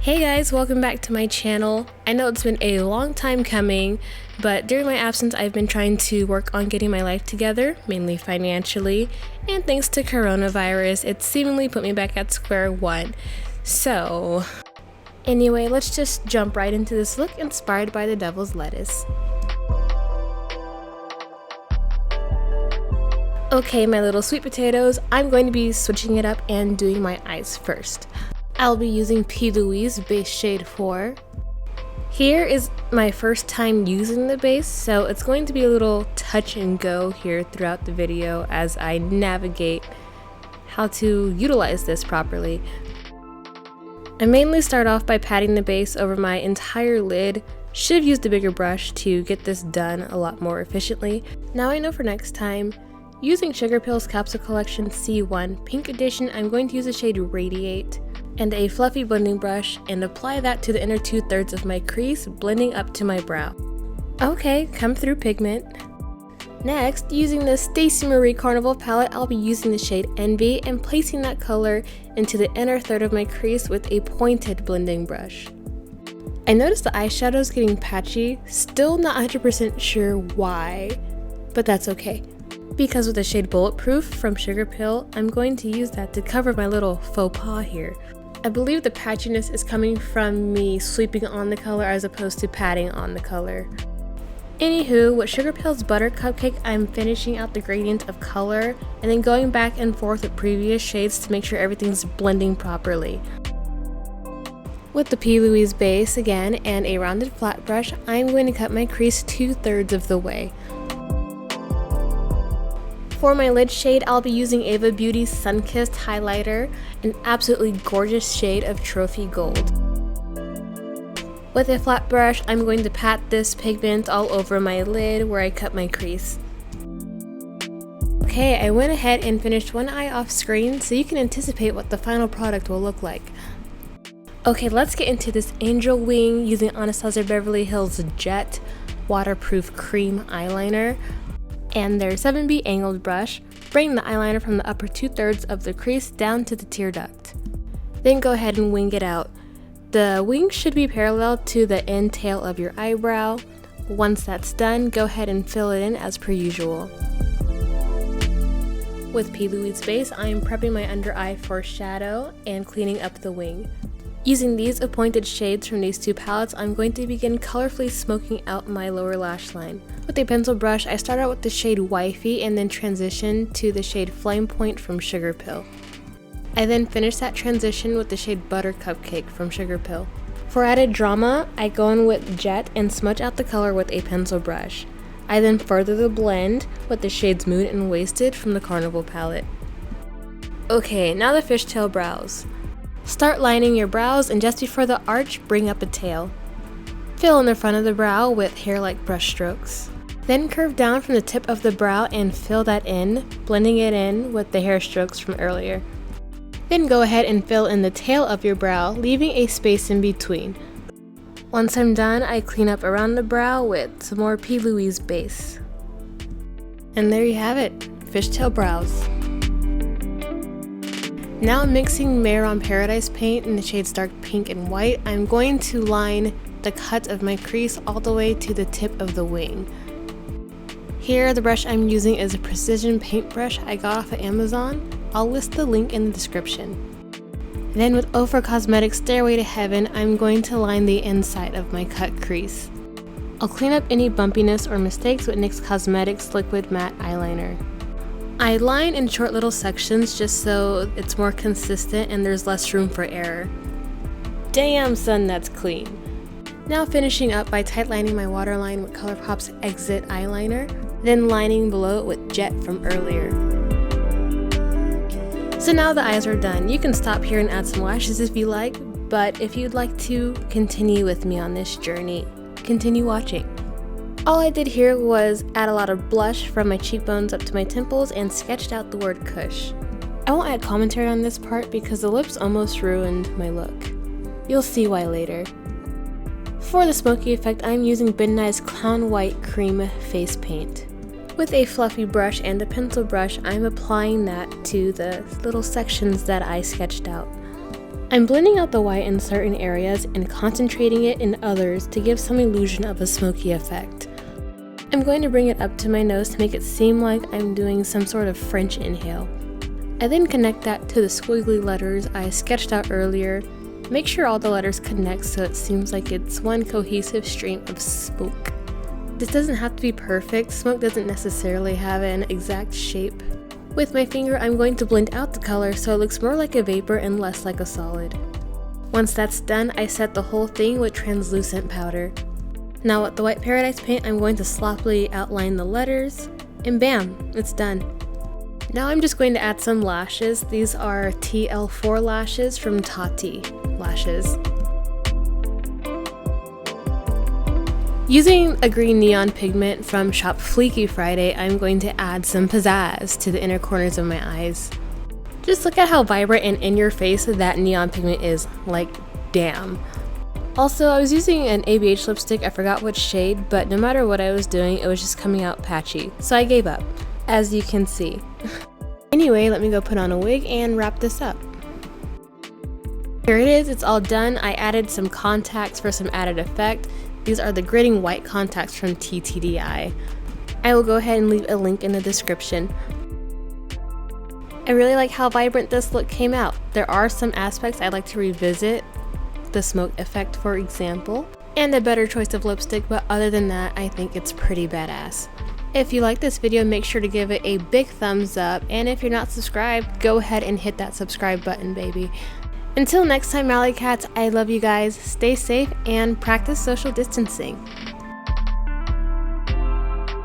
Hey guys, welcome back to my channel. I know it's been a long time coming, but during my absence I've been trying to work on getting my life together, mainly financially, and thanks to coronavirus, it seemingly put me back at square one. So, anyway, let's just jump right into this look inspired by the devil's lettuce. Okay, my little sweet potatoes, I'm going to be switching it up and doing my eyes first. I'll be using P.louise base shade 4. Here is my first time using the base, so it's going to be a little touch and go here throughout the video as I navigate how to utilize this properly. I mainly start off by patting the base over my entire lid. Should have used a bigger brush to get this done a lot more efficiently. Now I know for next time, using Sugarpill's Capsule Collection C1 Pink Edition, I'm going to use the shade Radiate and a fluffy blending brush and apply that to the inner 2/3 of my crease, blending up to my brow. Okay, come through pigment. Next, using the Stacey Marie Carnival palette, I'll be using the shade Envy and placing that color into the inner third of my crease with a pointed blending brush. I noticed the eyeshadow is getting patchy, still not 100% sure why, but that's okay. Because with the shade Bulletproof from Sugarpill, I'm going to use that to cover my little faux pas here. I believe the patchiness is coming from me sweeping on the color as opposed to patting on the color. Anywho, with Sugarpill's Buttercupcake, I'm finishing out the gradient of color and then going back and forth with previous shades to make sure everything's blending properly. With the P.louise base again and a rounded flat brush, I'm going to cut my crease 2/3 of the way. For my lid shade, I'll be using AEVA Beauty's Sunkissed highlighter, an absolutely gorgeous shade of Trophy Gold. With a flat brush, I'm going to pat this pigment all over my lid where I cut my crease. Okay, I went ahead and finished one eye off screen so you can anticipate what the final product will look like. Okay, let's get into this angel wing using Anastasia Beverly Hills Jet Waterproof Cream Eyeliner and their 7B angled brush, bring the eyeliner from the upper 2/3 of the crease down to the tear duct. Then go ahead and wing it out. The wing should be parallel to the end tail of your eyebrow. Once that's done, go ahead and fill it in as per usual. With P.louise base, I am prepping my under eye for shadow and cleaning up the wing. Using these appointed shades from these two palettes, I'm going to begin colorfully smoking out my lower lash line. With a pencil brush, I start out with the shade Wifey and then transition to the shade Flame Point from Sugarpill. I then finish that transition with the shade Buttercupcake from Sugarpill. For added drama, I go in with Jet and smudge out the color with a pencil brush. I then further the blend with the shades Moon and Wasted from the Carnival palette. Okay, now the fishtail brows. Start lining your brows and just before the arch, bring up a tail. Fill in the front of the brow with hair-like brush strokes. Then curve down from the tip of the brow and fill that in, blending it in with the hair strokes from earlier. Then go ahead and fill in the tail of your brow, leaving a space in between. Once I'm done, I clean up around the brow with some more P.louise base. And there you have it, fishtail brows. Now mixing Mare on Paradise paint in the shades Dark Pink and White, I'm going to line the cut of my crease all the way to the tip of the wing. Here, the brush I'm using is a precision paintbrush I got off of Amazon. I'll list the link in the description. Then with Ofra Cosmetics Stairway to Heaven, I'm going to line the inside of my cut crease. I'll clean up any bumpiness or mistakes with NYX Cosmetics Liquid Matte Eyeliner. I line in short little sections just so it's more consistent and there's less room for error. Damn son, that's clean. Now finishing up by tight lining my waterline with ColourPop's Exit eyeliner, then lining below it with Jet from earlier. So now the eyes are done. You can stop here and add some lashes if you like, but if you'd like to continue with me on this journey, continue watching. All I did here was add a lot of blush from my cheekbones up to my temples and sketched out the word Kush. I won't add commentary on this part because the lips almost ruined my look. You'll see why later. For the smoky effect, I'm using Benig's Clown White Cream Face Paint. With a fluffy brush and a pencil brush, I'm applying that to the little sections that I sketched out. I'm blending out the white in certain areas and concentrating it in others to give some illusion of a smoky effect. I'm going to bring it up to my nose to make it seem like I'm doing some sort of French inhale. I then connect that to the squiggly letters I sketched out earlier. Make sure all the letters connect so it seems like it's one cohesive stream of smoke. This doesn't have to be perfect. Smoke doesn't necessarily have an exact shape. With my finger, I'm going to blend out the color so it looks more like a vapor and less like a solid. Once that's done, I set the whole thing with translucent powder. Now with the white Paradise paint, I'm going to sloppily outline the letters, and bam, it's done. Now I'm just going to add some lashes. These are TL4 lashes from Tati Lashes. Using a green neon pigment from Shop Fleeky Friday, I'm going to add some pizzazz to the inner corners of my eyes. Just look at how vibrant and in your face that neon pigment is, like damn. Also, I was using an ABH lipstick, I forgot which shade, but no matter what I was doing, it was just coming out patchy, so I gave up, as you can see. Anyway, let me go put on a wig and wrap this up. Here it is, it's all done. I added some contacts for some added effect. These are the gritting white contacts from TTDI. I will go ahead and leave a link in the description. I really like how vibrant this look came out. There are some aspects I'd like to revisit, the smoke effect for example, and a better choice of lipstick, but other than that, I think it's pretty badass. If you like this video, make sure to give it a big thumbs up, and if you're not subscribed, go ahead and hit that subscribe button, baby. Until next time, Alley Cats, I love you guys, stay safe, and practice social distancing.